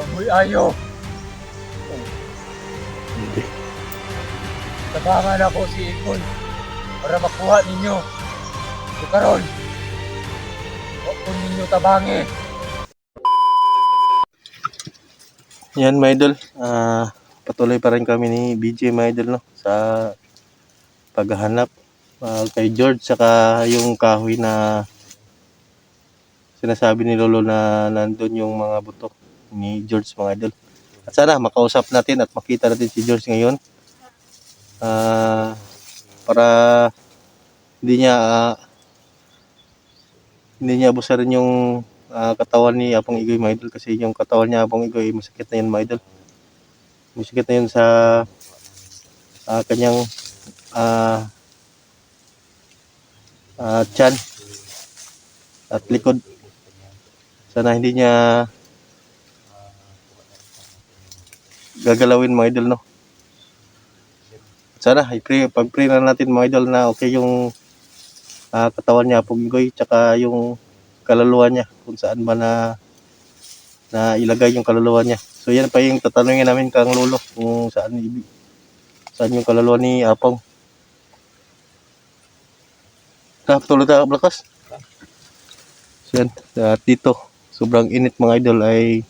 Amoy ayo. Hindi. Tabangan ako si Egon para makuha ninyo. So karon, huwag po ninyo tabangi. Yan mga idol. Patuloy pa rin kami ni BJ mga idol, no, sa paghahanap kay George, saka yung kahoy na sinasabi ni Lolo na nandun yung mga buto ni George mga idol. At sana makausap natin at makita natin si George ngayon, para hindi niya abusarin yung katawan ni Apong Igoy mga idol, kasi yung katawan niya Apong Igoy masakit na yun mga idol. Masakit na yun sa kanyang tiyan at likod. Sana hindi niya gagalawin mga idol, no. Sana pag-pray na natin mga idol na okay yung katawan niya Apong Igoy, tsaka yung kaluluwa niya, kung saan ba na ilagay yung kaluluwa niya. So yan pa yung tatanungin namin kang Lolo, kung saan yung kaluluwa ni Apong. Tuloy tayo blakas. So yan, at dito sobrang init mga idol, ay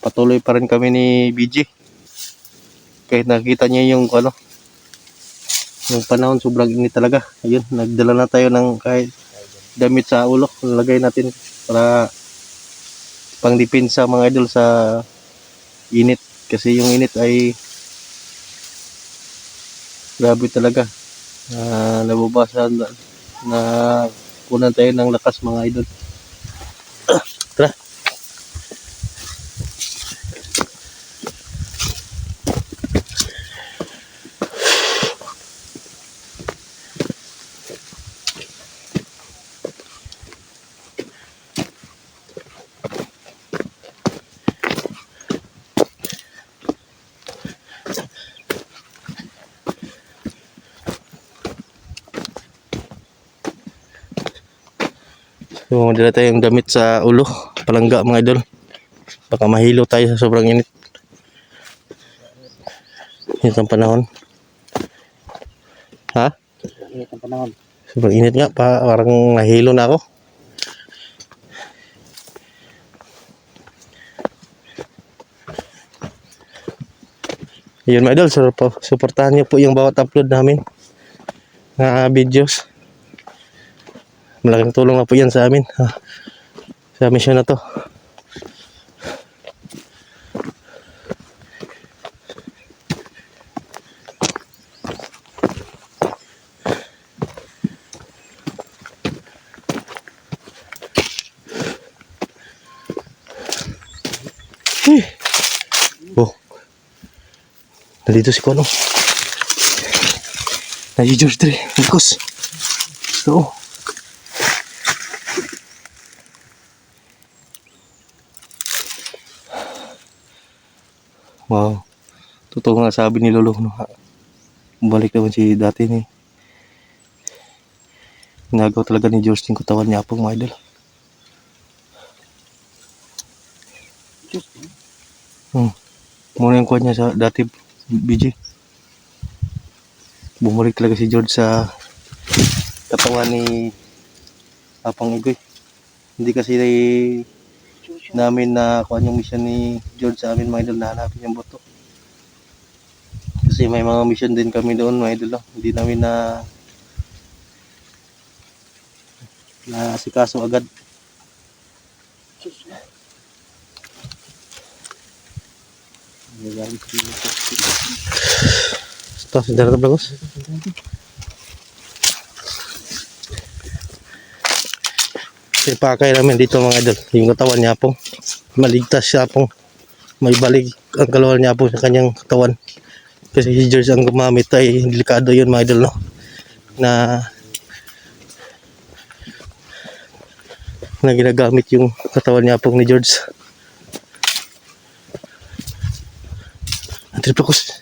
patuloy pa rin kami ni BJ. Kahit nakita niya yung yung panahon, sobrang init talaga. Ayun, nagdala na tayo ng kahit damit sa ulo, nalagay natin para pangdepensa mga idol sa init, kasi yung init ay grabe talaga. Nababasan na kunan tayo ng lakas mga idol. Tara. So, dala tayong damit sa ulo, palangga mga idol. Baka mahilo tayo sa sobrang init. Init ang panahon. Ha? Init ang panahon. Sobrang init nga, parang nahilo na ako. Yun mga idol, supportahan niyo po yung bawat upload namin na videos. Malaking tulong na po yan sa amin, sa mission na to. Oh, nandito si Kono. Nandito George Dre, Marcos. So, wow, totoo nga sabi ni Lolo, no? Bumalik naman si dati ni. Ginagawa talaga ni George yung katawan niya Apong mga idol. Muna yung kuha niya sa dati, BJ. Bumalik talaga si George sa katawan ni Apong Igoy. Hindi kasi namin na kuha yung mission ni George sa amin mga idol, na hanapin yung boto. Kasi may mga mission din kami doon mga idol, no? Hindi namin na asikaso agad. Ito, sendara na bagos. Ipakay namin dito mga idol, yung katawan niya Apong. Maligtas siya Apong. May balik ang kalawal niya Apong sa kanyang katawan. Kasi si George ang gumamit, ay delikado yun mga idol, no? Na ginagamit yung katawan niya Apong ni George. Triplocos.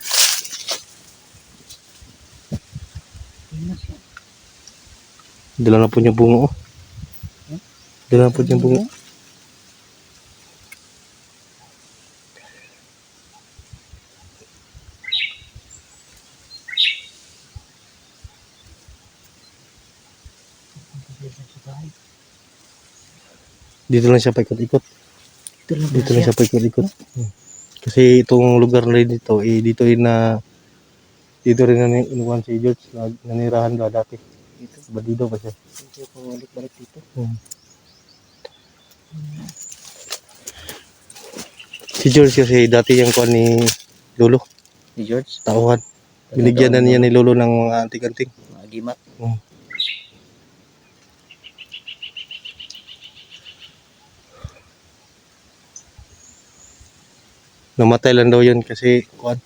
Dala na po niya bungo. Dala na po niya bungo. Dito lang siya paikot-ikot. Ito lang Dito lang siya paikot-ikot. Kasi itong lugar na rin dito, dito rin inuwan si George, nanirahan ba dati. Dito. Bandido pa siya. Dito pabalik-balik dito. Si George kasi dati yung kuwan ni Lolo, Si George. tauhan. Binigyan na niya ni Lolo ng mga anting-anting. Mga gimat. Namatay lang daw yun kasi kuwan,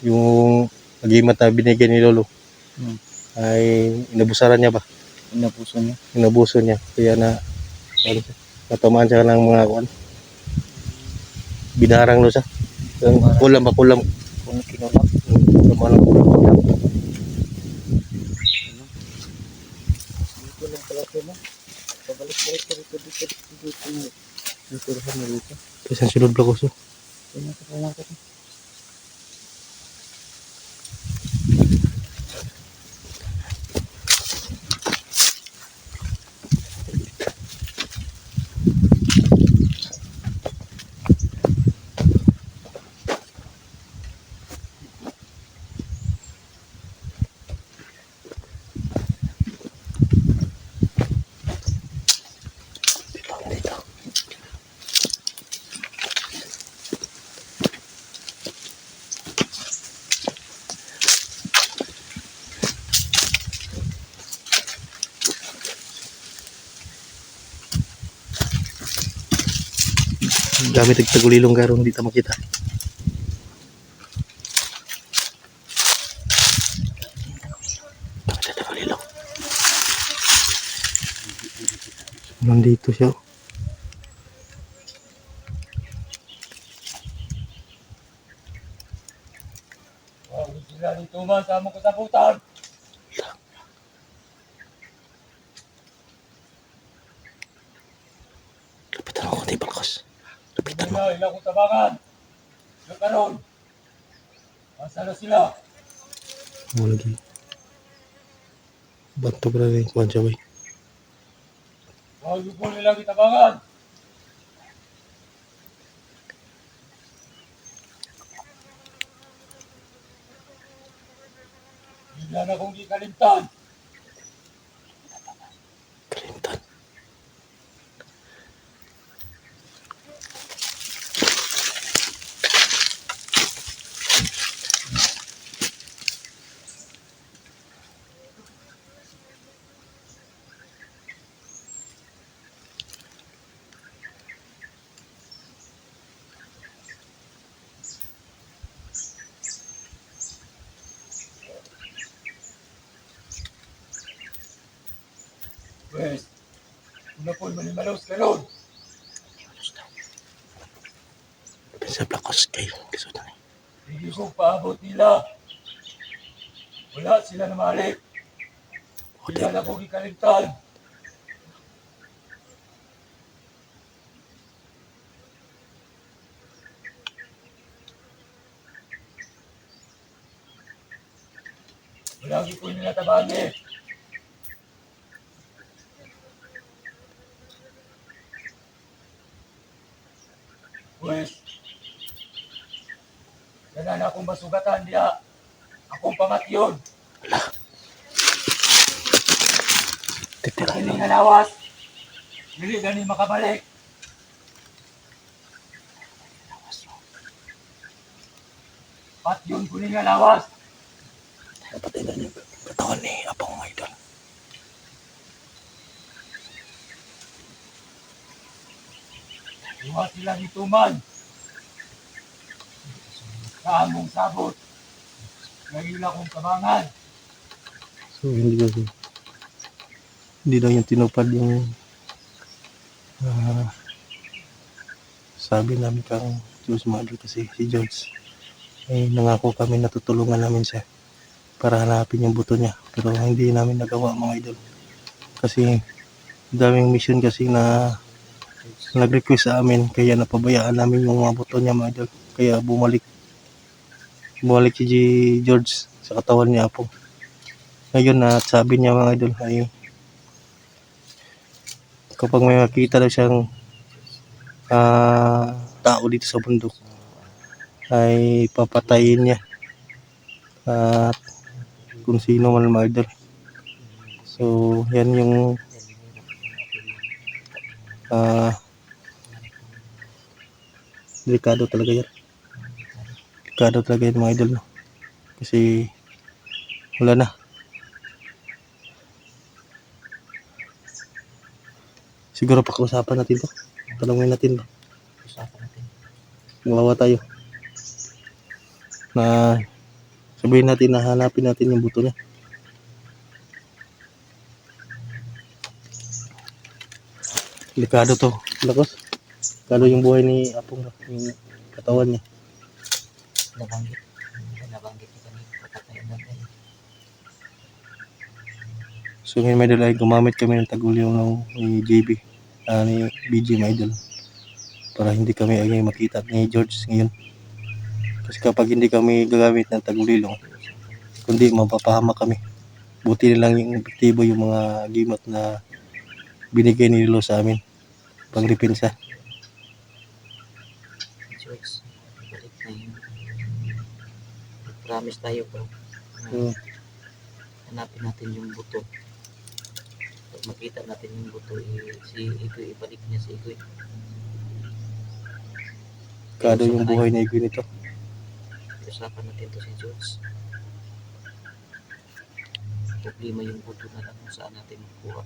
yung agimat na binigyan ni Lolo ay inabusaran niya ba? Inapuso niya. Inabuso niya. Kaya natamaan siya ng mga kuwan. Binarang daw siya. Kulam. Kung kinulak. Kulam. Dito lang pala ito mo. Pabalik-balik ka dito. Dito mo dito. Kasi sunod blocos. Tingnan ko lang ito. Gamit ang tagulilong garong hindi tayo makita. Gamit ang tagulilong. Nandito siya. Sila dito man sa among kasabutan. Lapitan ako konti balkos. Lapitan mo. Ilang kong tabangan. Yung karon. Asa na sila? Ano lagi? Banto ka na rin. Kuhan siya bay. Huwag po nilang itabangan. Hindi na kong ikalimtan. Kalimtan. Pues, una po manimalos ka nun. Sa balkos kayo. Gusto na rin. Hindi ko paabot nila. Wala sila na malik. Hindi na kong ikalimtan. Lagi ko nila tabangin. Pues, ganan akong masugatan diya. Akong pamatyon. Titira Hindi nga lawas. Hindi gani makabalik. Patyon ko nga lawas. Napatay na niyo. Katawan ni Apong mga idol. Iwa sila ni Tuman. Sa among sabot. Nagila kong kabangan. So hindi daw yung tinupad yung sabi namin kang Diyos Madre kasi si George ay nangako kami na tutulungan namin siya para hanapin yung buto niya, pero hindi namin nagawa mga idol kasi daming mission kasi na nag-request sa amin, kaya napabayaan namin yung mga buto niya mga idol, kaya bumalik si George sa katawan niya po ngayon. Na sabi niya mga idol ay kapag may makita daw siyang tao dito sa bundok ay papatayin niya at kung sino man mga idol. So yan yung delikado talaga yan. Delikado talaga yan mga idol, no? Kasi wala na. Siguro pag-usapan natin to. Talungin natin ba? Mawawa tayo. Na sabihin natin na hanapin natin yung buto niya. Delikado to. Lakos. Delikado yung buhay ni Apong, yung katawan niya. Nabanggit ni kami papatayan natin. So ngayon mga idol ay gumamit kami ng tagulyo ni JB, ni BJ mga idol, para hindi kami ay makita ni George ngayon. Kasi kapag hindi kami gagamit ng tagulilong, kundi mapapahama kami. Buti na lang yung epektibo yung mga gimat na binigay ni Lolo sa amin pang depensa. George, balik na yun. Promise tayo bro. Hanapin natin yung buto. Pag makita natin yung buto, si Igoy, ibalik niya si Igoy. Delikado yung buhay na Igoy nito. Usapan natin to si George. Problema yung buto na lang kung saan natin makuha.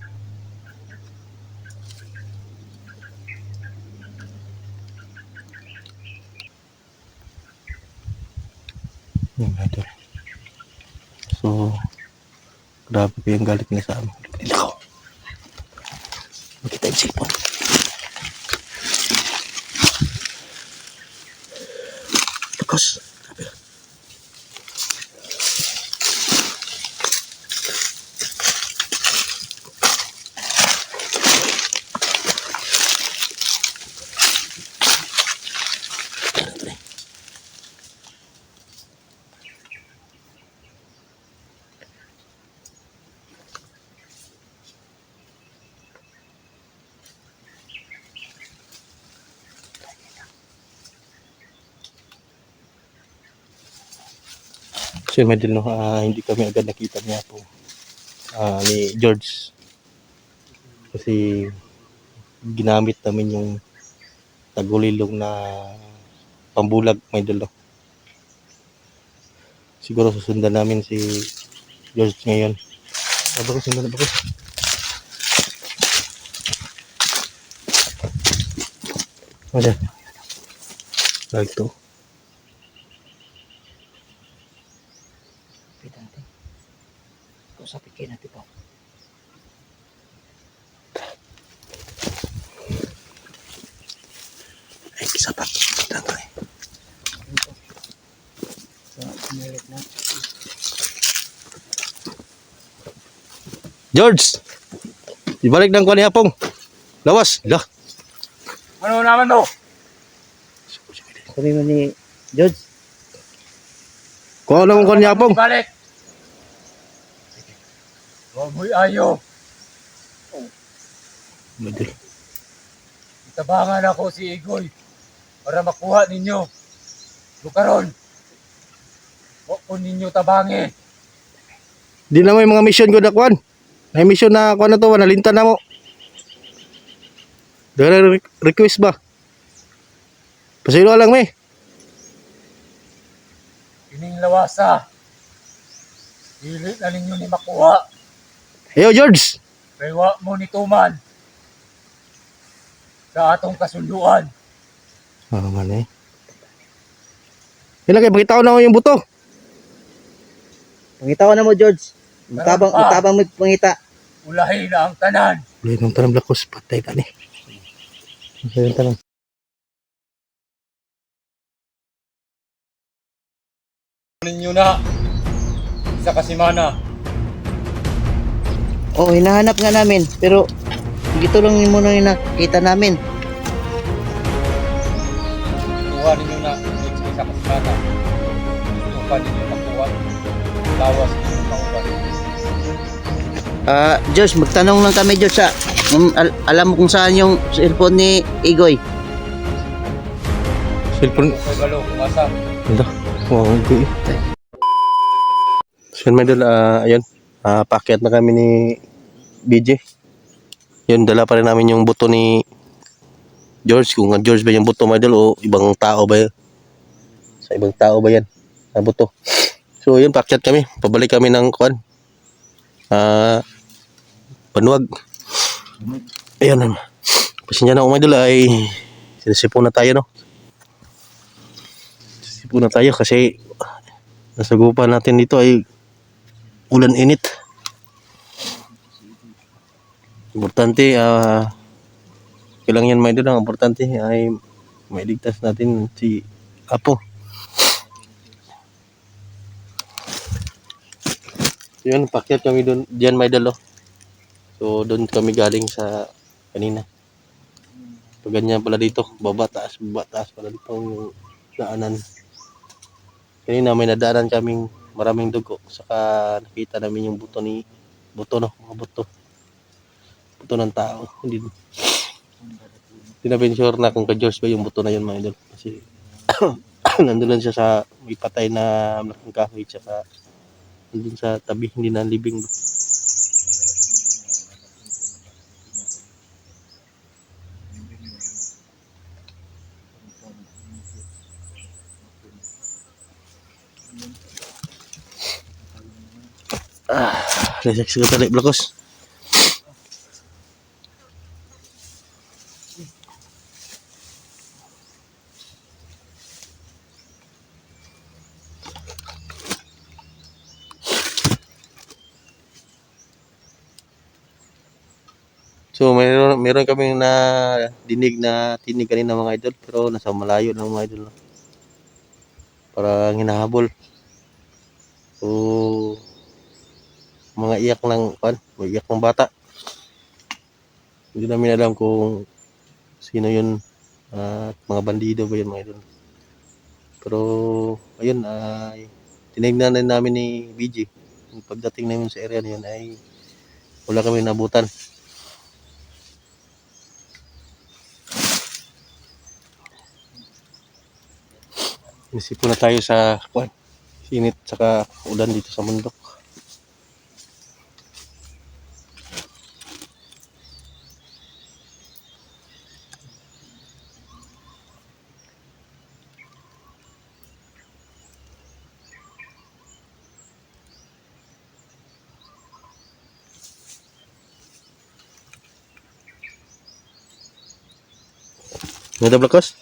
Yung idol. So grabe pa yung galit niya sa amin. Ikaw, makita yung cellphone. Lakos. So yun, medyo no, hindi kami agad nakita niya po ni George kasi ginamit namin yung tagulilong na pambulag may idol, no? Siguro susundan namin si George ngayon. Aba ko, sundan na ba ko? Ada like to. Kita natin. Kausapin kayo natin pa. Ay, kisapat. Tanto eh. So, umilit na. George! Ibalik ng kuha ni Apong. Lawas. Lah. Ano naman to? Sabi mo ni George, Kuha naman kuha ni Apong. Balik. Huwag mo'y ayaw. Medyo. Itabangan ako si Igoy para makuha ninyo. Lukaron. Huwag po ninyo tabangi. Di na may mga mission ko na kuhan. May mission na kuhan na to. Nalintan na mo. Dara request ba? Pasilo lang may. Ining lawasa. Pilit na ninyo ni makuha. Ayo George. Kaya wa mo ni tuman. Sa atong kasunduan. Man eh. Ilang kayo, pakita ko na yung buto. pangita ko na mo George. Magtabang mo pangita. Ulahin na ang tanan. Ulit ng tanong lakos. Patay ka ni. Masaya yung tanong. Ninyo na. Sa kasimana. Oo, hinahanap nga namin. Pero, ito lang yung muna yung nakita namin. Kuha ninyo na. Sa kasimana. Lupa ninyo makuha. Lawas ninyo makuha. George, magtanong lang kami George alam mo kung saan yung cellphone ni Igoy. Cellphone. Kay balo kumasa. Ito. Wow, okay. So yun mga idol, ayun. Paakyat na kami ni BJ. Yun, dala pa rin namin yung buto ni George. Kung George ba yung buto mga idol o ibang tao ba yun? Sa ibang tao ba yan? Na buto. So yun, paakyat kami. Pabalik kami ng kuan. Panuwag. Ayun. Pasensya na mga idol ay sinisipo na tayo, no? Sinisipo na tayo kasi nasagupan natin dito ay ulan init. Importante, kailangan yan mga idol. Ang importante ay mailigtas natin si Apo. Yun, pakyat kami doon, diyan mga idol, oh. So doon kami galing sa kanina. Pag ganyan pala dito, baba taas pala dito yung daanan. Kanina may nadaanan kaming maraming dugo, saka nakita namin yung buto no, mga buto ng tao. Hindi na sure na kung ka-George ba yung buto na yun mga idol, kasi nandun lang siya sa may patay na malaking kahoy, saka nandun sa tabi, hindi na libing. Resex ka tali, Blakos. So meron kaming na tinig kanina mga idol, pero nasa malayo lang mga idol, no? Parang hinahabol. So mga iyak ng bata. Hindi namin alam kung sino yun, at mga bandido ba yun mga idol. Pero ayun, tinignan din namin ni BJ. Yung pagdating namin sa area na yun ay wala kami nabutan. Isipo na tayo sa init saka ulan dito sa bundok. Nada Blakos?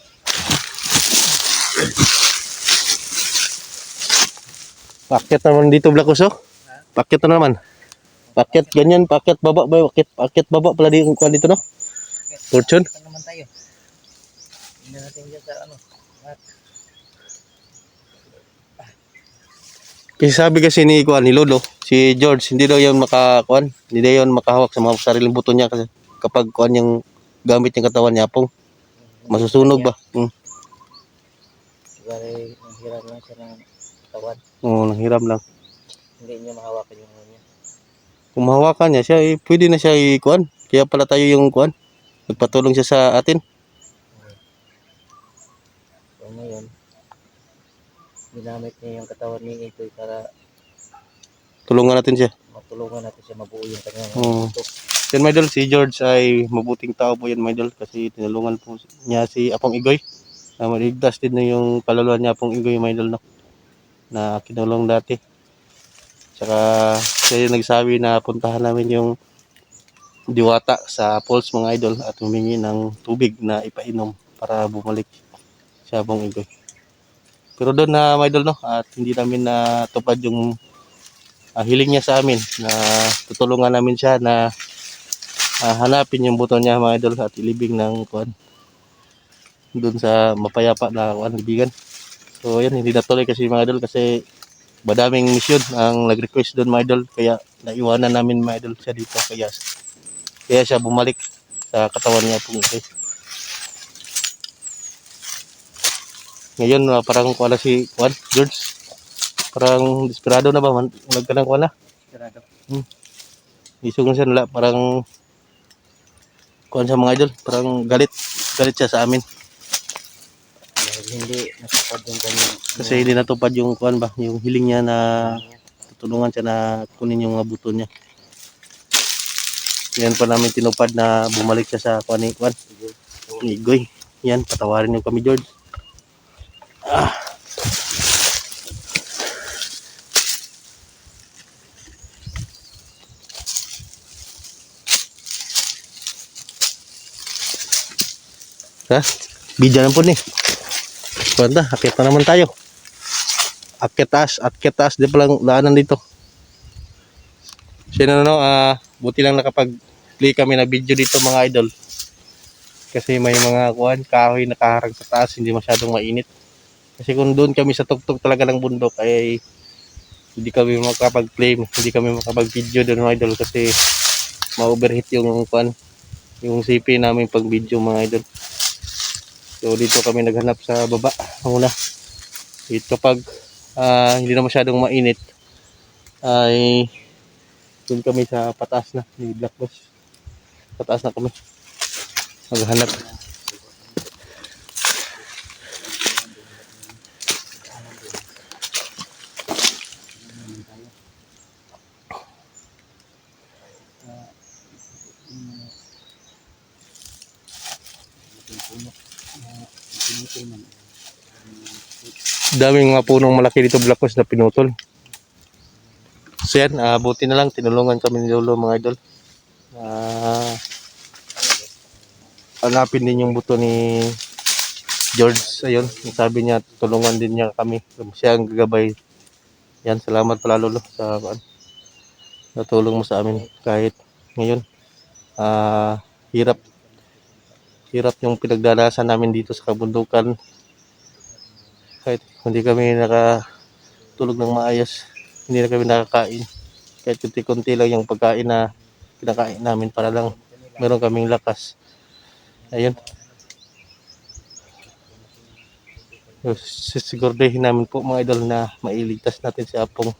Paket naman dito Blakos, oh. Paket na naman. Paket ganyan, paket baba ba? Paket baba pala di kuan dito, no? Fortune. Saan naman tayo? Hindi natin dyan sa ano. Kasi sabi kasi ni Lolo, si George, hindi daw yan hindi daw yan makahawak sa mga sariling buto niya kasi kapag yung gamit yung katawan niya pong masusunog ba? Siguro nanghiram lang siya ng katawan. Oo, nanghiram lang. Hindi niya mahawakan yung ano niya. Kung mahawakan niya siya, pwede na siya Kaya pala tayo yung nagpatulong siya sa atin. So ngayon, ginamit niya yung katawan ni Itoy para Tulungan natin siya. matulungan natin siya mabuo yung kanyang buto. Yan my idol, si George ay mabuting tao po yan my idol, kasi tinulungan po niya si Apong Igoy. Maligtas din na yung kaluluwa niya Apong Igoy my idol, no? Na kinulong dati. Tsaka siya yung nagsabi na puntahan namin yung diwata sa falls mga idol at humingi ng tubig na ipainom para bumalik si Apong Igoy. Pero doon na my idol, no? At hindi namin natupad yung hiling niya sa amin na tutulungan namin siya na hanapin yung buto niya mga idol at ilibing ng doon sa mapayapa na libigan. So yan, hindi natuloy kasi mga idol kasi madaming misyon ang nag-request doon mga idol, kaya naiwanan namin mga idol siya dito, kaya siya bumalik sa katawan niya po. Ngayon parang si George, parang desperado na ba man, nagkanang na Sigurado. isog na siya, parang sa mga idol, parang galit siya sa amin. Dahil hindi natupad yung kanyang Kasi hindi natupad yung kuan ba, yung hiling niya na tutulungan siya na kunin yung mga buto niya. Yan pa namin tinupad na bumalik siya sa kuan ni kuan. Igoy. Yan, patawarin niyo kami, George. Ha? Bidyan po ni. Kuwanta, akit na naman tayo. Akit taas. Di palang daanan dito. Sino buti lang nakapag-play kami na video dito mga idol. Kasi may mga kuhan, kahoy nakaharang sa taas, hindi masyadong mainit. Kasi kung doon kami sa tuktok talaga ng bundok ay hindi kami makapag-play, hindi kami makapag-video doon mga idol kasi ma-overheat yung kuhan, yung CP namin pag video mga idol. So dito kami naghanap sa baba muna. Kapag hindi na masyadong mainit ay doon kami sa pataas na ni Black Boss. Pataas na kami maghanap. Daming mga punong malaki dito Black Boss na pinutol. So yan, buti na lang tinulungan kami ni Lolo mga idol. Hanapin din yung buto ni George. Ayun, sabi niya tulungan din niya kami. Siya ang gagabay. Yan, salamat pala Lolo sa natulong mo sa amin kahit ngayon. Hirap yung pinagdanasan namin dito sa kabundukan. Kahit hindi kami nakatulog ng maayos, hindi na kami nakakain. Kahit kunti-kunti lang yung pagkain na kinakain namin para lang meron kaming lakas. Ayun. Sisigurdehin namin po mga idol na mailigtas natin si Apong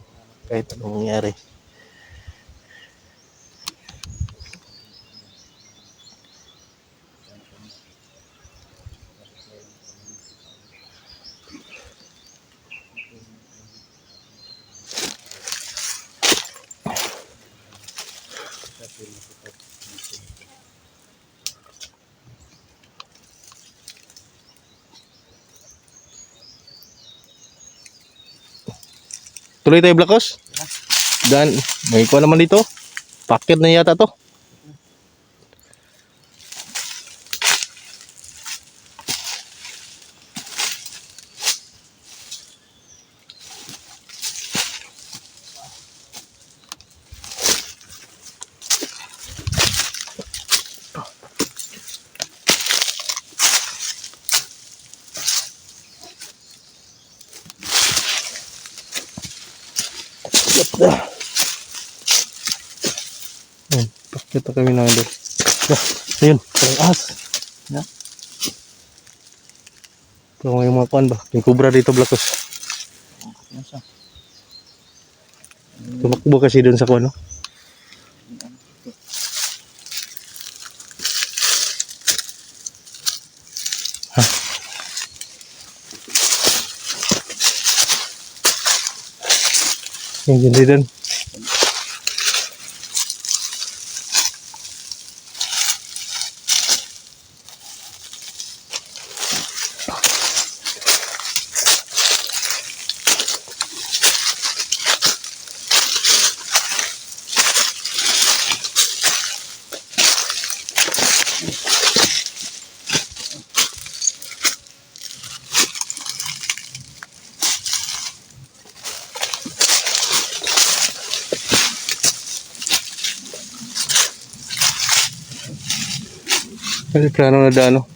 kahit anong mangyari. Tuloy tayo Blacos. Dan, may kuha naman dito. Packet na yata to. Kita kami na idol. Ayun, parang ahas. Na? Parang may mga kuhan ba? Yung kubra dito Blacos. Yan siya. Tumakbo kasi dun sa kuhan, no? Ha? Yung ganda dun. Kasi plano na daano.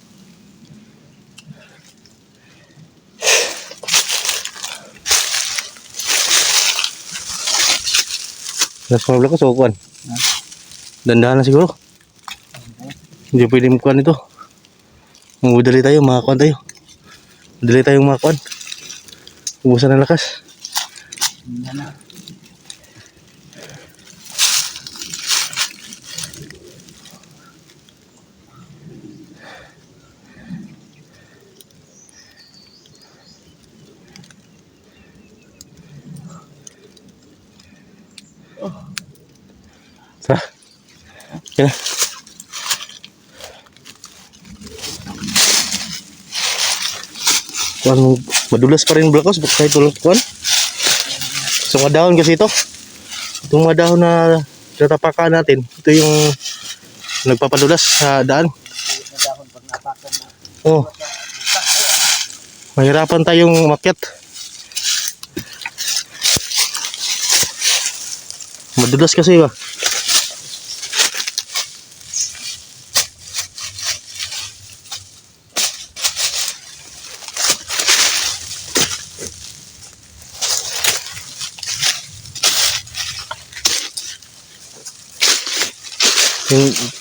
Nasa mga Blacos o kuhan? Dandahan na siguro. Hindi pwede kuhan ito. Magdali tayo, makakuhan tayo. Madali tayong makakuhan. Ubusan ng lakas. Yan na. Yan. Kuan, madulas pa rin blakos kahit walang kuan. So mga dahon kasi ito. Itong mga dahon na tatapakan natin, ito yung nagpapadulas sa daan. Oh. Mahirapan tayong umakyat. Madulas kasi ba?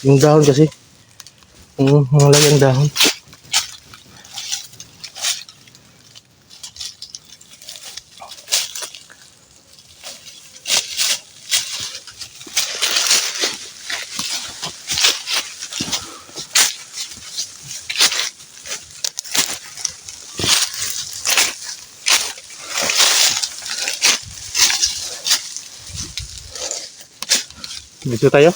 Yung dahon kasi, mga lagang dahon. Dito tayo.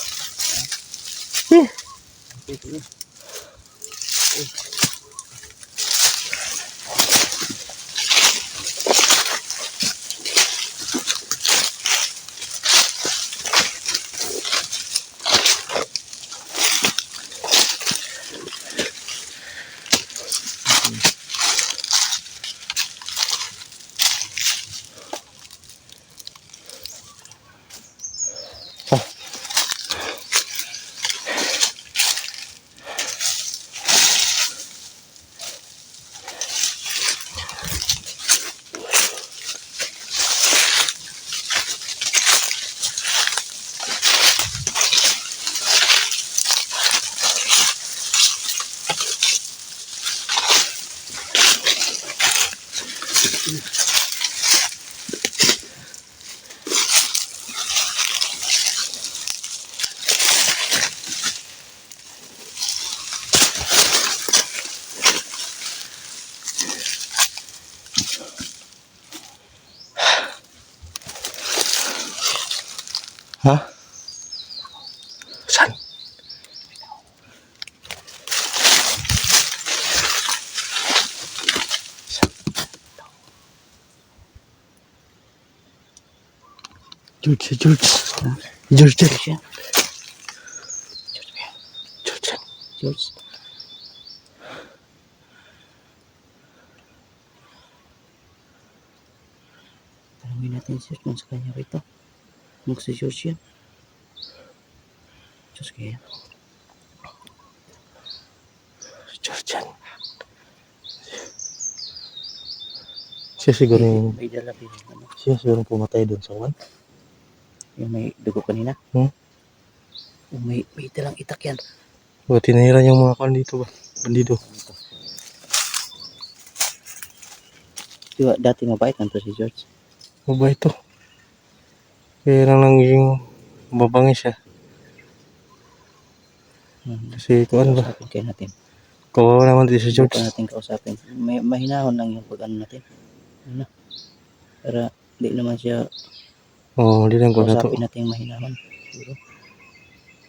Ha? Saan? George. Tanungin natin si George kung sa kanya ba ito. Kung si George yan. Diyos kaya. George. Siya siguro yung May dala din. Ano? siya siguro pumatay doon sa uwan. Yung may dugo kanina. Hmm? Yung may dalang itak yan. O tinira yung mga kan dito ba? Bandido. Diba dati mabait nanto si George. Mabait to. Kaya lang naging mabangis siya. Kasi kuan ba? Kausapin kayo natin. Kawawa naman din si George. Subukan natin kausapin. May mahinahon lang yung pag-ano natin. Ano? Para hindi naman siya Oo, hindi lang ko na to. kausapin natin yung mahinahon. Siguro.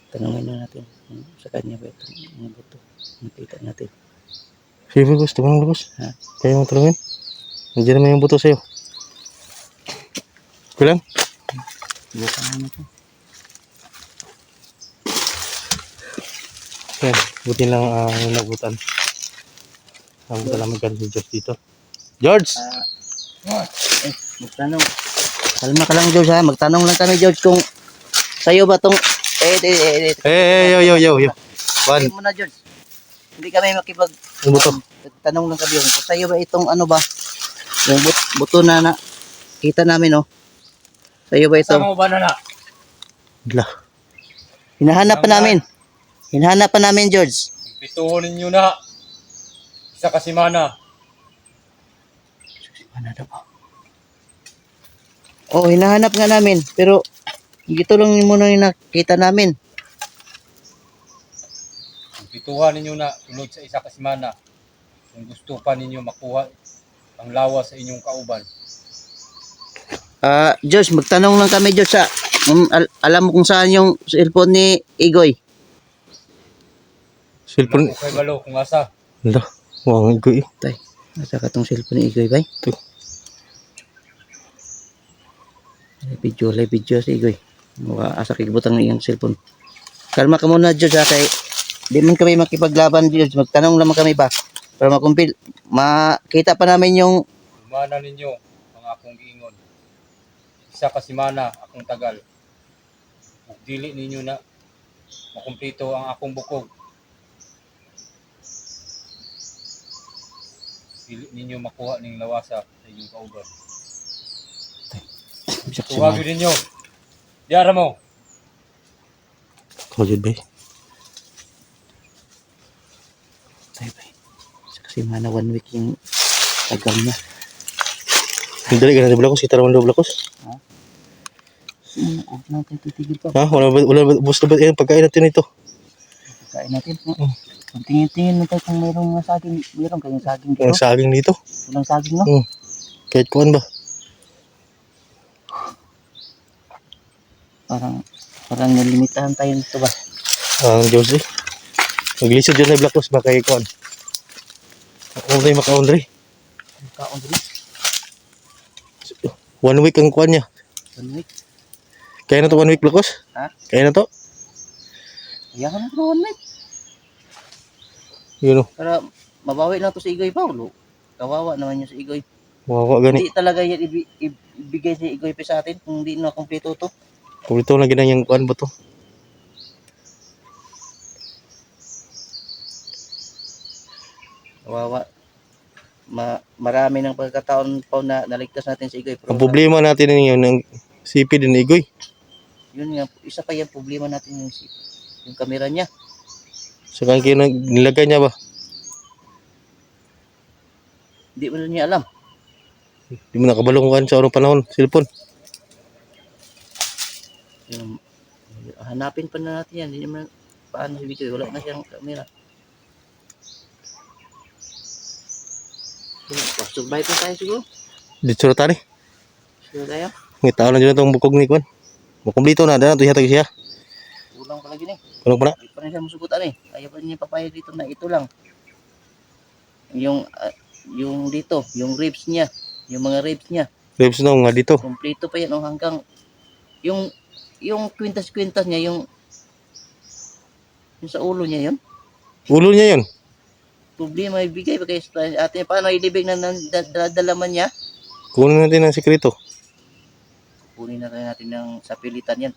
Tanungin na natin sa kanya ba ito. Ano ba ito? Nakita natin. Sige boss, tumulong boss. Ha? Kaya mo tulungin. Nandiyan naman yung buto sa'yo. Kulang? Subukan na natin. Yan, buti lang yung nagutan. Nagutan naman kan si George dito. George! Magtanong. Kalma ka lang George ha. Magtanong lang kami George kung sa'yo ba itong Yo. Juan, Hindi mo na George. Hindi kami makipag yung buto. tanong lang kami kung sa'yo ba itong ano ba yung buto na kita namin oh. Sa'yo ba ito? Sama mo ba na? Bigla. Hinahanap pa namin George. Pituhon ninyo na. Isa kasi mana. Ano daw ba? Oh, hinahanap nga namin pero ito lang muna yung nakita namin. Pituhan ninyo na tulad sa isa kasi mana. Kung gusto pa ninyo makuha ang lawas sa inyong kauban. George, magtanong lang kami George sa alam mo kung saan yung cellphone ni Igoy. Cellphone. Kay balo kung asa. Hala. Wow, igoy. Tay, nasa ka tong cellphone ni Igoy bay. Ito. Live video si Igoy. Asa kay butang ng iyang cellphone. Kalma ka muna George ha, kay di man kami makipaglaban George. Magtanong lang kami ba para makumpil. Makita pa namin yung Humana ninyo ang akong giingon. Isa ka semana akong tagal. Ug dili ninyo na makumpleto ang akong bukog. Dili ninyo makuha ning lawasa sa inyong kauban. Tuwagin ninyo. Diara mo. Kajud bay. Tay bay. Kasi mana 1 week yung tagal niya. Dali ka na blakos, kita raman blakos. Huwag natin titigil pa. Ha, wala bus na ba yan pagkain natin ito. Kain natin. Kung tingin-tingin natin kung mayroong saging. Mayroong kayong saging dito. Ang saging dito. Walang saging no? Kahit kuan ba? Parang nalimitahan tayo nito ba? Ang Jose. Maglisod dyan na blakos ba kay kuan. Ako tayo maka-ondre. Kaon din. 1 week ang kuan niya. 1 week. Kaya na to 1 week blakos? Ha? Kaya na to? Kaya ka na ito 1 week. Yun o. Para mabawi na to si Igoy Paulo. Kawawa naman niya si Igoy. Wawa gani. Hindi talaga yan ibigay si Igoy pa sa atin kung hindi na kompleto to. Kung ito na ginang yung kuan ba to? Kawawa. Marami ng pagkataon pa na naligtas natin si Igoy. Pero Ang problema natin yun, ng CP din ni Igoy. yun nga, isa pa yung problema natin yung kamera niya. So kaya nilagay niya ba? Hindi mo na niya alam. Hindi mo nakabalong kuan sa orong panahon. Cellphone. Yung, hanapin pa na natin yan. Hindi naman paano si Igoy. Wala na siyang kamera. Survive na tayo siguro. Dito na tani. Siguro tayo. Ngitaw na dyan itong bukog ni kuan. Makumplito na. Dahil ito yatag siya. Kulang pa lagi na eh. Kulang pa na. Hindi pa rin siya masugutan eh. Ayaw pa niya papayag dito na ito lang. Yung dito, yung ribs niya. Yung mga ribs niya. Ribs na nga dito. Kompleto pa yan oh, hanggang yung kwintas-kwintas niya, yung sa ulo niya yun. Ulo niya yun. Problema ibigay pa kayo sa atin. Paano ilibig na dalaman niya? Kunin natin ang sikreto. Kunin na natin ng sapilitan yan.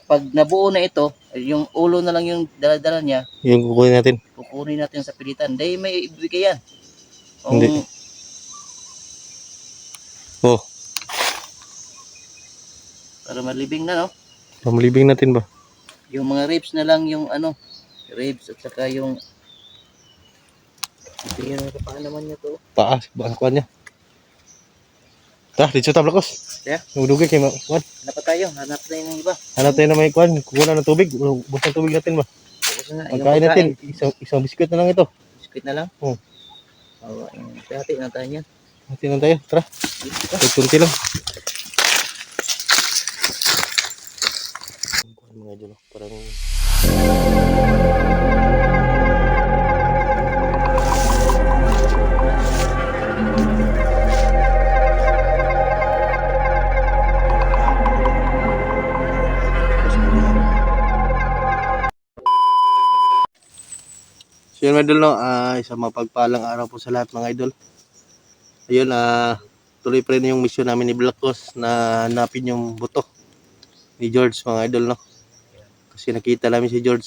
Pag nabuo na ito, yung ulo na lang yung daladala niya, Yung kukunin natin. kukunin natin sa pilitan. Dahil may ibigay yan. Hindi. Oh, Para malibing na, no? pamlibing natin ba? Yung mga ribs na lang yung ribs at saka yung ibigay na pa naman niya to. Paas, ba ang kuan niya? Tah, dito ta blakos. Yeah. Nudugay kay kuan. Hanap tayo ng iba. Hanap tayo na may kuan, kukuha ng tubig. Basta tubig natin ba? Tapos na, Pagkain natin, isang biskuit na lang ito. Biscuit na lang? Oo. Hati na tayo niyan. Hati lang tayo, tara. Kunti lang. Mga idol, parang so yun mga idol, no? Isang mapagpalang araw po sa lahat mga idol. Ayun, tuloy pa rin yung mission namin ni Blacos na hanapin yung buto ni George mga idol, no? Kasi nakita namin si George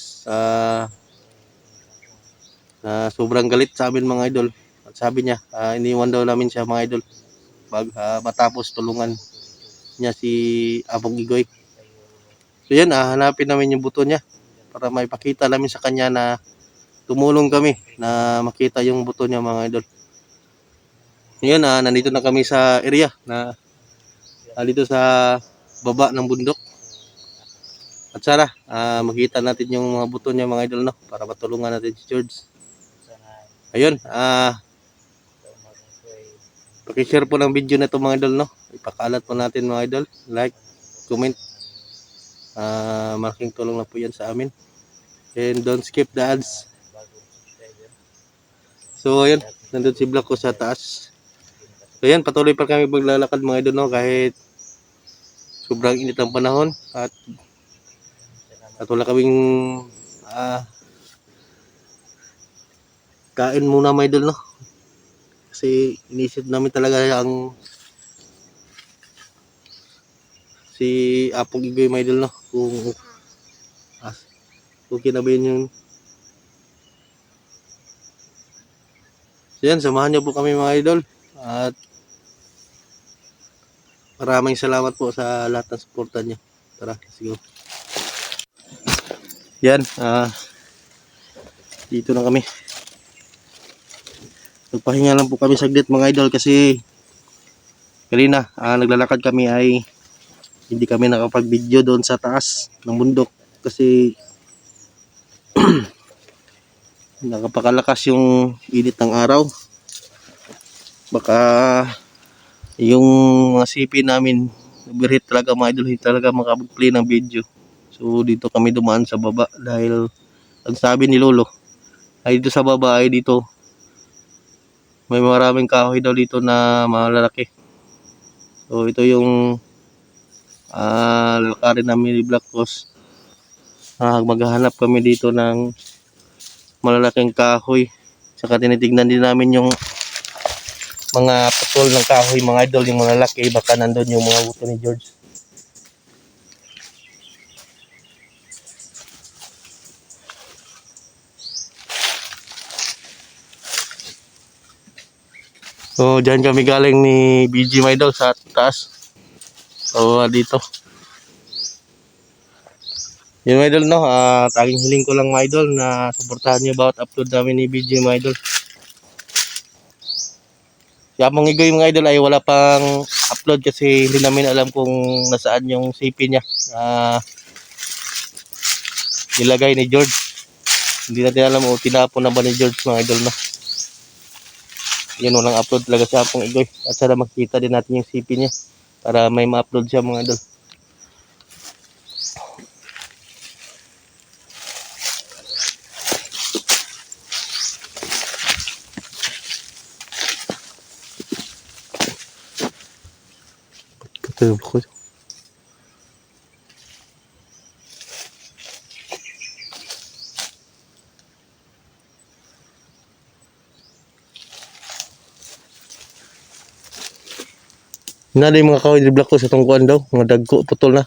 na sobrang galit sa amin mga idol. At sabi niya, iniwan daw namin siya mga idol matapos tulungan niya si Abong Igoy. So yan, hanapin namin yung buto niya para maipakita namin sa kanya na tumulong kami na makita yung buto niya mga idol. Ngayon, nandito na kami sa area na dito sa baba ng bundok. At sana makita natin yung mga buto niya mga idol, no? Para matulungan natin si George. Ayun, paki-share po ng video na ito mga idol, no? Ipakalat po natin mga idol. Like, comment. Malaking tulong na po yan sa amin. And don't skip the ads. So ayun, nandun si Black ko sa taas. So yan, patuloy pa kami maglalakad mga idol, no, kahit sobrang init ng panahon at wala kaming kain muna mga idol, no. Kasi inisip namin talaga ang si Apong Igoy mga idol, no, kung okay na ba yun yung. So yan, samahan niyo po kami mga idol at maraming salamat po sa lahat ng suporta niyo. Tara, let's go. Yan, dito na kami. Nagpahinga lang po kami saglit mga idol kasi kanina naglalakad kami ay hindi kami nakapag-video doon sa taas ng bundok kasi nakapakalakas yung init ng araw. Baka yung mga CP namin overheat talaga mga idol, hindi talaga makapag-play ng video. So dito kami dumaan sa baba dahil ang sabi ni Lolo ay dito sa baba ay dito may maraming kahoy daw dito na malalaki. So ito yung lalakarin namin ni Black Boss. Maghahanap kami dito ng malalaking kahoy. Saka tinitignan din namin yung mga putol ng kahoy mga idol, yung malalaki, baka nandun yung mga buto ni George. So dyan kami galing ni BG mga idol sa taas. So dito yung mga idol, no, taging hiling ko lang mga idol na suportahan nyo bawat upload namin ni BG mga idol. Si Apong Igoy mga idol ay wala pang upload kasi hindi namin alam kung nasaan yung CP niya nilagay ni George. Hindi natin alam o tinapon na ba ni George mga idol, no. Yan, walang upload talaga si Apong Igoy at sana makita din natin yung CP niya para may ma-upload siya mga idol. Ko. Na yung mga kahoy di Black ko sa tungkuan daw, mga dagko putol na.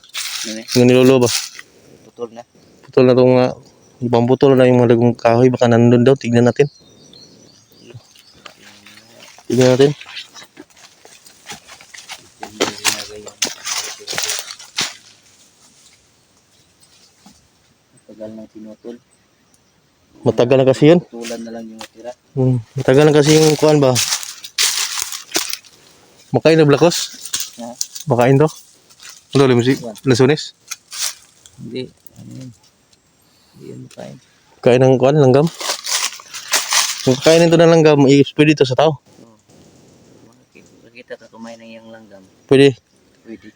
Ng nilolo ba? Putol na. Putol na tong ibang putol na yung mga dagong kahoy, baka nandun daw, tignan natin. Tignan natin. Matagal nang pinutol. Matagal na kasi yun. Tulan na lang yung natira. Matagal na kasi yung kuan ba? Makain na Blakos? Ha? Makain to? Ano ulit musik? Lasunis? Hindi. Ano yun? Hindi yan makain. Kain ng kuan, langgam? Kung kakainin to ng langgam, pwede to sa tao? Makikita ka kumain ng iyang langgam. Pwede? Pwede.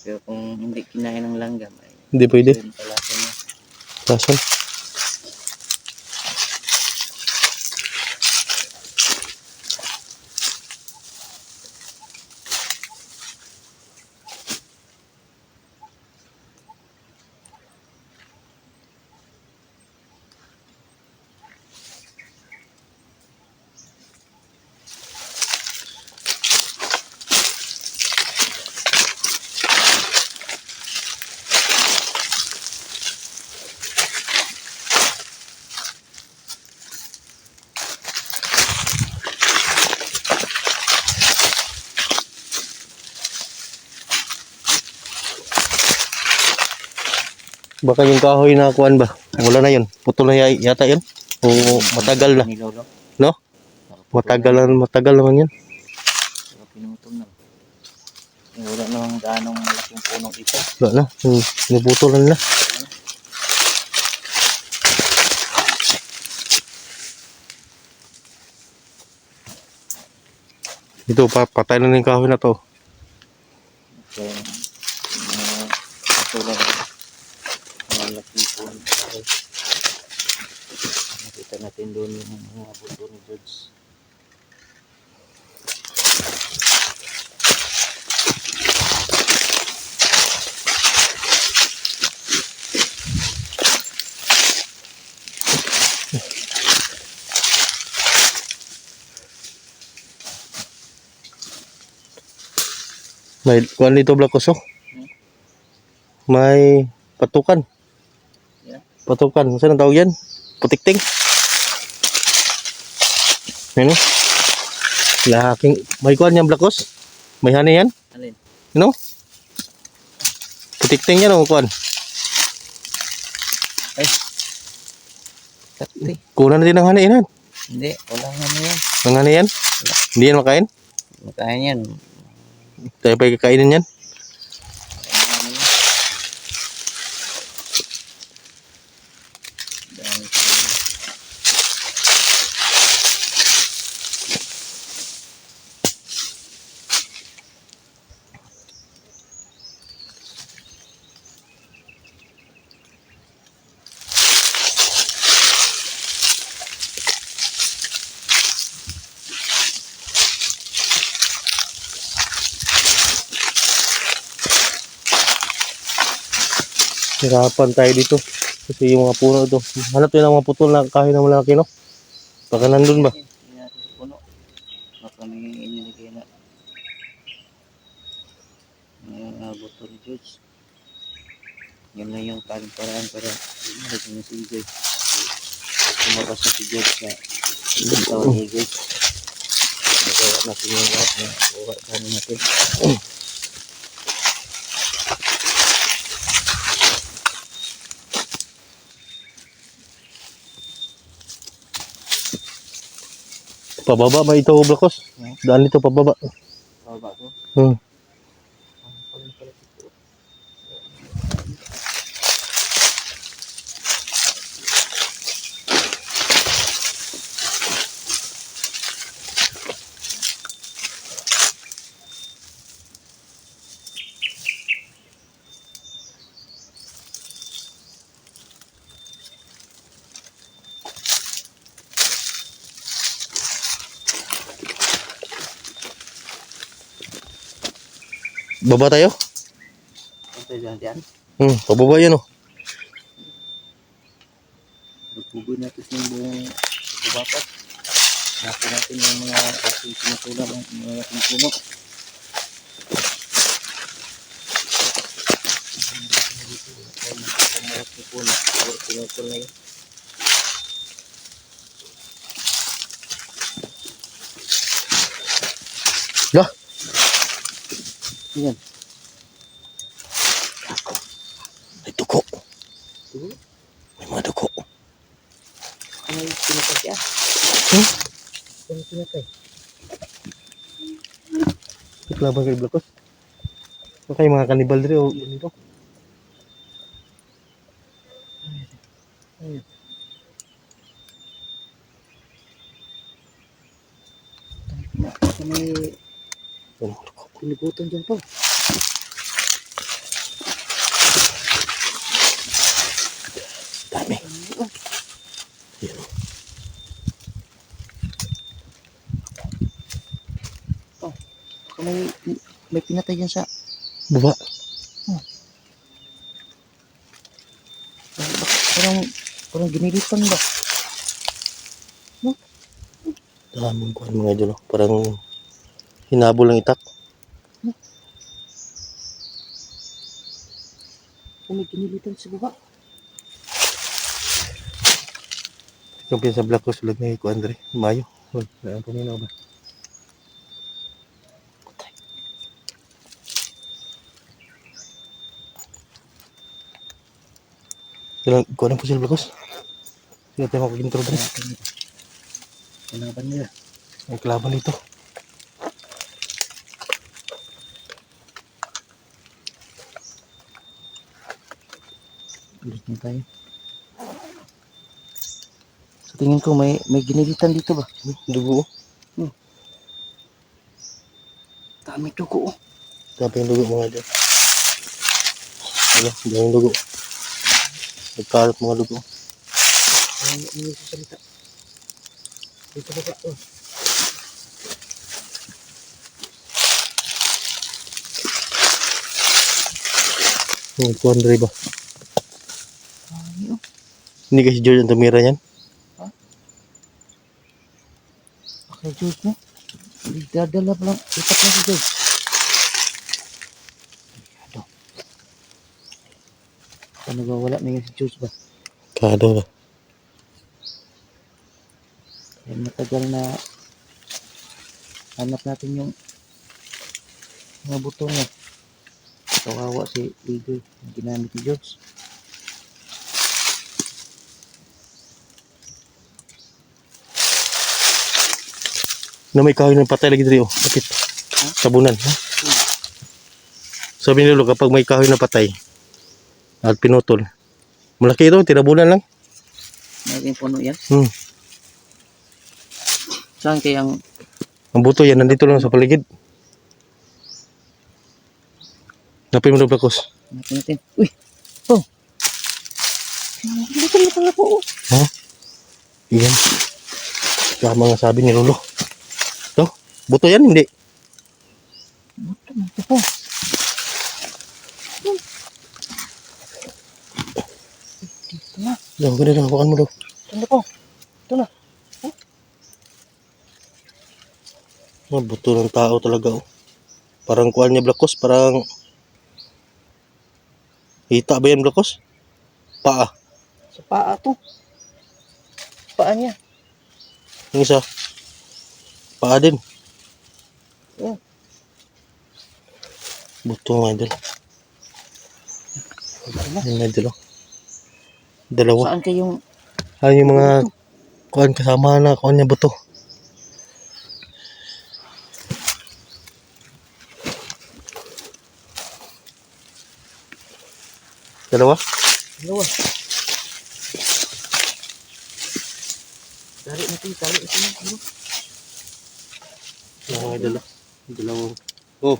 Pero kung hindi kinain ng langgam, ay hindi pwede? yun pala sa inyo. Lason? Baka yung kahoy na kuan ba? Wala na yun. Putol na yata yun. O matagal na. Nilolo. No? Matagal naman yun. Pero pinutol na. Wala namang ganong malaking punong ito. Wala na. Pinuputol na nila. Ito, patay na yung kahoy na to. So, tulad malaking puno. Nakita natin doon yung mga May kuan dito Blacos oh. May patukan. Yeah. Patukan. Saan ang tawag yan? Putikting. Ano? Laking. May kuan yan Blacos? May hani yan? Alin? Ano? Putikting yan o kuan? Sakti. Kunan na din ang hani yan. Hindi, walang ano yan. Ang hani yan? Hindi yan makain? Makain yan. Tayo pa kakainin yan? Ano yan? Dami ko yan. Hirapan tayo dito. Kasi yung mga puno ito. Hanap tayo ng mga putol na kahoy na malaki no? Baka nandun ba? Yan, puno. Baka may inilagay na. Buto ni George. Yan lang yung paraan para inilagay na si George. Tumakas na si George sa tawag ni George. Nagawa natin yung lahat na buka kami natin. Pababa may ito Blacos. Daan dito pababa. Baba ko. Hmm. Baba tayo? Ito dyan. Pababa yan oh. Nagpugoy natin yung buong bubapat. Natin natin yung mga pinatulang ng mga puno. Lah, Yan. may dugo. May mga dugo. Ano yung pinatay siya? Ano yung pinatay? Laban kay Blacos. Okay, mga kanibal dito dito. May Yung mga dugo. kulugutan dyan pa. Dami. Yan oh. Baka may pinatay dyan sa Baba. parang ginilipan ba? Daming kuhan mga idol oh. Parang hinabol ng itak. Kung may ginilipan sa baba. Yung pinsa Blacos ulit na iko Andre. Mayo. Wala po nila ba? Kailan ko na po sila Blacos. Sila tayo makakintro dre. Kalaban nila. Ang kalaban dito. Ulit na tayo. Sa tingin ko may ginilitan dito ba? Dugo. Dami dugo. Tapos yung dugo mga idol. Wala, yung dugo. Nagkalat mga dugo. Ano yung salita? Dito baba. Yung iko Andre ba? Ano? Hindi kasi George ang tumira yan. Kay George mo? Dadala pa lang. Ipat na si George. Baka nagwawala na yung si Jules ba? Kado ba? Kaya matagal na hanap natin yung mga buto niya. Kawawa si Igoy. Yung ginamit ni George. Na may kahoy ng patay lagi dito. Kapit. Sabunan. Ha? Sabi ni Lolo, kapag may kahoy na patay at pinutol, malaki ito, tinabunan lang. Naging puno yan. Hmm. Saan kayang Ang buto yan, nandito lang sa paligid. Napin mo na Blacos. natin? Uy! Oh! Dito na pala po. Ha? Yan. Tama nga sabi ni Lolo. Ito, buto yan, hindi. Ito po. Dito na. Yan, ganda na, hawakan mo daw. Ito po. Ito na. Ah, buto ng tao talaga, oh. Parang kuhan niya Blacos, parang hita ba yan Blacos? Paa. Sa paa to. Paa niya. Yung isa, paa din. Oh. Buto nga idol. Yung idol, oh. Dalawa. Saan kayong Ay, yung mga kuhan kasama na kuhan niya buto. Dalawa? dalawa? Tarik natin, tarik natin. Yung mga idol, oh. Dalawang. Oh.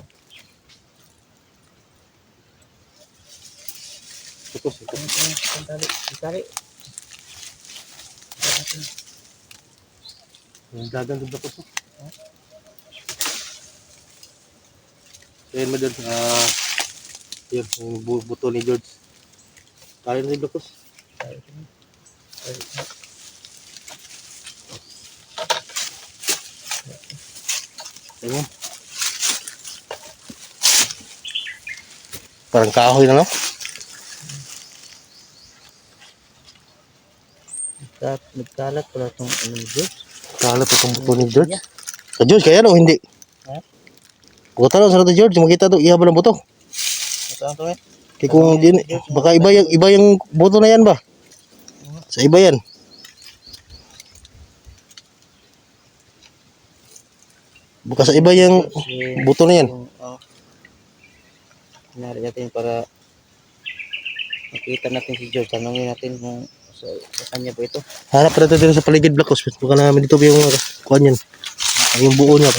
Butos, ito. Tarik, tarik. Yung dagang ganda ko po. So yun madal, yun, yung buto ni George. Kaya na si Blacos. Ayun. Parang kahoy na, no? Nagkalat pala itong ano ni George. Kalat itong buto ni George. Sa George, kaya no? Hindi. Ha? Buta lang sa natin George, makita ito, ihabol ang buto. Saan to eh? Kaya kung din, baka iba yung buto na yan ba? Sa iba yan. Baka sa iba yung buto na yan. Hinari natin para makita natin si George. Tanongin natin kung sa kanya ba ito. Hanap pa natin dito sa paligid Blacos. Baka namin dito yung kuhan yan. Yung buo niya.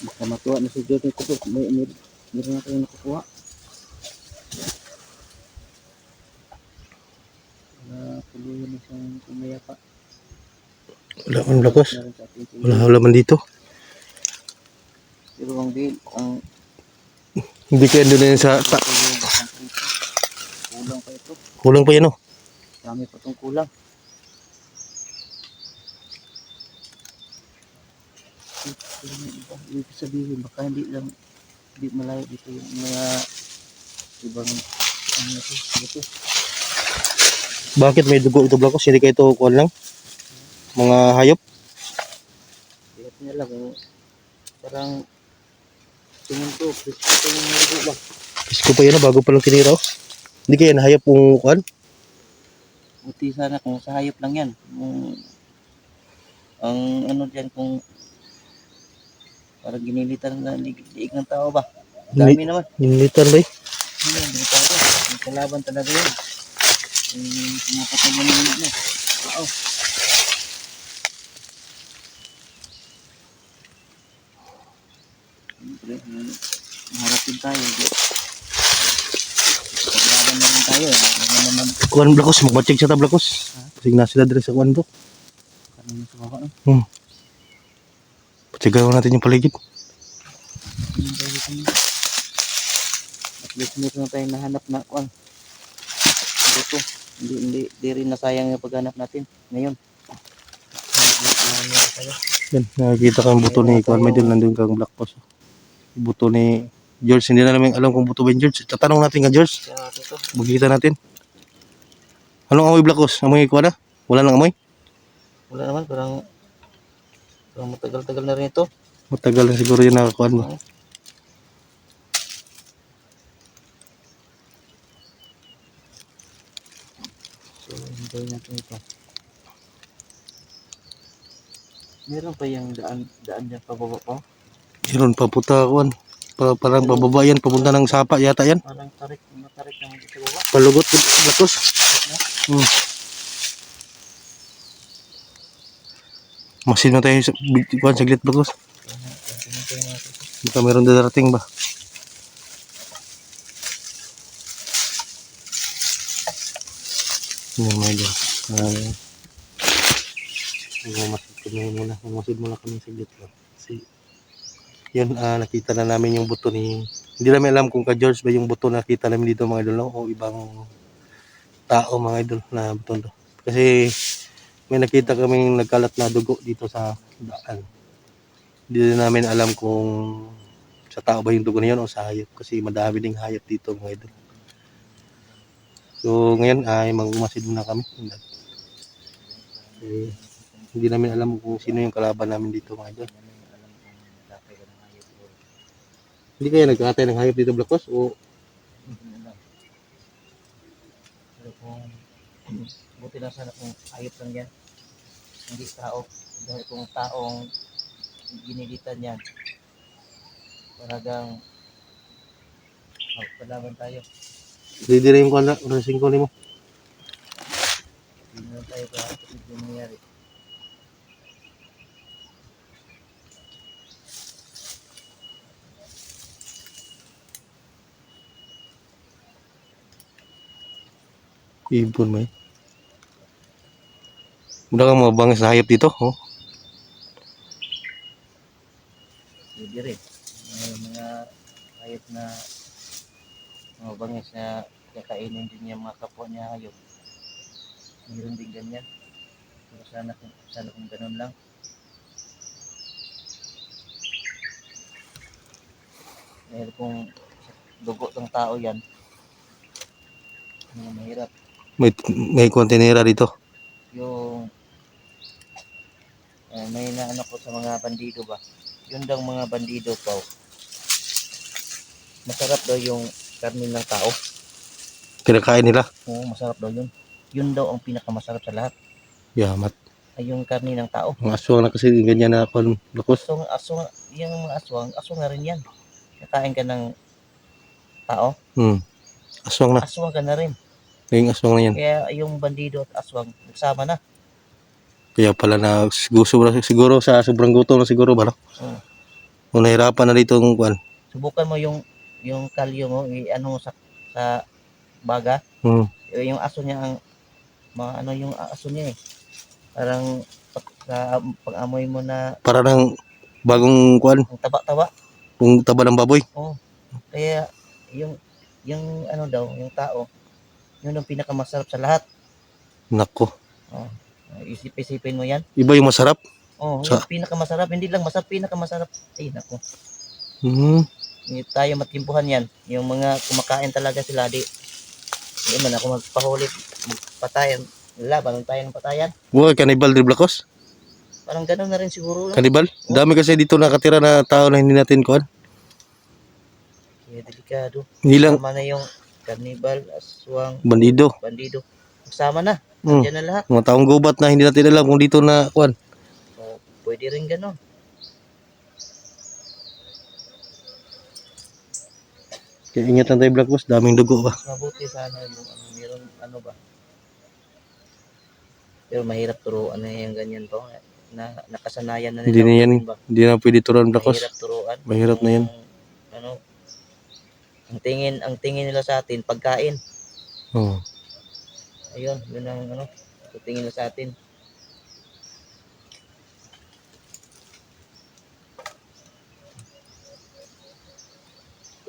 Baka matuwa na si George ito. Meron na tayong nakukuha. Tuluyan na siyang kumayapa. Wala man Blacos. Meron sa ating Wala man dito. pero ang din, ang Hindi kaya doon yan sa... kulang pa ito. Kulang pa yan, oh. Dami pa itong kulang. Ibig sabihin, baka hindi malayo dito yung mga ibang ano ito. Bakit may dugo ito Blacos? Hindi kayo ito kuhan lang? Mga hayop? Hindi natin alam kung parang tingin ko, gusto yung mga dugo ba? Isko pa yan, oh. Bago pa lang tinira, oh. Hindi kaya nahayop kung kuhan? Buti sana kung sa hayop lang yan. Ang ano dyan kung parang ginilitan na liig ng tao ba? Dami naman. Nilitan ba eh? Hindi, delikado. May kalaban talaga yun. Pumapatay mo naman niya. Wow. Siyempre, maharapin tayo. Paglaban na rin tayo. Ano naman, Kuhan Blacos, magmatsyag siya ta Blacos. Kasi na sila dire sa kuhan to. kanina sa baba, no? Patsyagan natin yung paligid. At least meron na tayong nahanap na kuhan. Dito. Hindi rin nasayang yung paghanap natin ngayon. Yan, nakikita kang buto ni Kuan Medyo nandun kang black post. Buto ni George, hindi na namin alam kung buto ba yung George. Tatanong natin ka George, Kaya ito, magkikita natin. Anong amoy black post? Amoy Kuan na? Wala nang amoy? wala naman, parang matagal-tagal na rin ito. Matagal na siguro yun nakakuan mo. So, hintayin natin ito. Meron pa yung daan dyan pababa pa. Meron pa puta Kuan. Parang pababa yan, papunta ng sapa yata yan. Parang matarik naman dito sa baba. Palugot black post. Masin na tayo sa Kuan saglit black post. Hintayin natin. Baka meron darating ba? Yan mga idol. Mamasid muna kami saglit ba? Kasi yun, nakita na namin yung buto ni, hindi namin alam kung ka George ba yung buto na nakita namin dito mga idol, no? O ibang tao mga idol na buto to. Kasi may nakita kaming nagkalat na dugo dito sa daan. Hindi namin alam kung sa tao ba yung dugo na yun o sa hayop, kasi madami ding hayop dito mga idol. So ngayon ay magumasid muna kami. Hindi namin alam kung sino yung kalaban namin dito mga idol. Hindi kaya nagkakatay ng hayop dito Black Boss o Pero kung buti lang sana kung ayop lang yan. Hindi tao. Dahil kung taong ginilitan yan, talagang palaban tayo. hindi rin yung racing ko mo. Hindi na tayo kahit yung nangyari. Ibon may. Muna kang mga bangis na hayop dito. Oh. Hindi rin. May mga hayop na mga bangis na kakainin din yung mga kapwa niya hayop. Mayroon din ganyan. Pero sana kung ganun lang. Dahil kung dugo ng tao yan, mahirap. May kontenera dito. Yung may naano ko sa mga bandido ba, yun daw mga bandido pa, masarap daw yung karne ng tao. Kinakain nila. Oo, masarap daw yun daw ang pinakamasarap sa lahat, Yamat. ay yung karne ng tao. Mga aswang na kasi ganyan na kon lakos. Aswang, yung mga aswang na rin yan. Kakain ka ng tao, Aswang na. aswang ka na rin. Yung aswang na yan. Kaya yung bandido at aswang nagsama na. Kaya pala na siguro sa sobrang gutom na siguro ba no? Kung nahirapan na dito ng kuan. Subukan mo yung kalyo mo, ano mo sa baga. Yung aso niya ang ano yung aso niya eh. Parang pag-amoy mo na Para ng bagong kuan, ang taba-taba. kung taba ng baboy. Oo. Kaya yung ano daw, yung tao, yun ang pinakamasarap sa lahat. Nako. Isip-isipin mo yan. Iba yung masarap. Yung pinakamasarap, hindi lang masarap, pinakamasarap. Ay, nako. Hindi tayo matimpuhan yan. Yung mga kumakain talaga sila, hindi man ako magpahuli, magpatayan. Laban tayo ng patayan. Wow, cannibal di Blacos? Parang gano'n na rin siguro. Cannibal? Dami kasi dito nakatira na tao na hindi natin kuan. Kaya delikado. Hindi lang. Sama na yung cannibal, aswang, Bandido. Sama na. Nandiyan na lahat. Mga taong gubat na hindi natin alam kung dito na kuan. Pwede rin gano'n. Kaya ingat lang tayo Blacos, daming dugo ba? Mabuti sana yung meron ano ba. Pero mahirap turuan na yung ganyan po. Nakasanayan na nila. Hindi na yan. Hindi na pwede turuan Blacos. Mahirap turuan. Mahirap na yan. Ano, ang tingin nila sa atin, pagkain. Ayun, yun ang ano, tingin nila sa atin.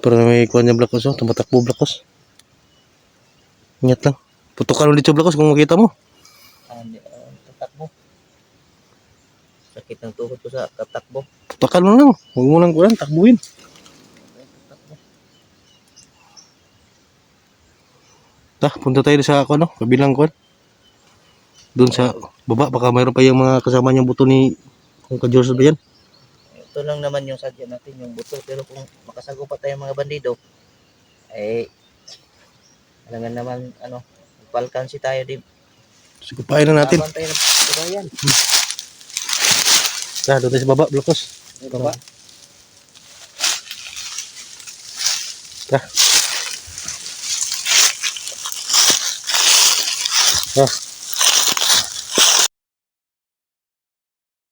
Pero may kuan niya Blacos, tumatakbo Blacos. Ingat lang. Putukan ulit sa Blacos kung makita mo. Tatakbo. Sakit ng tuhod ko sa tatakbo. Putukan mo lang. Huwag mo lang kulang, takbuhin. Punta tayo sa ako, no? Kabilang kuwan. Doon sa baba, baka mayroon pa yung mga kasama niyang buto ni kung ka-Joseph ba yan. Ito lang naman yung sadya natin, yung buto. Pero kung makasago pa tayong mga bandido, eh, alangan naman, palkansi tayo, di. Sigupain na natin. Laban tayo ng kabayan. Doon tayo sa baba, Blacos. Baba. Ah,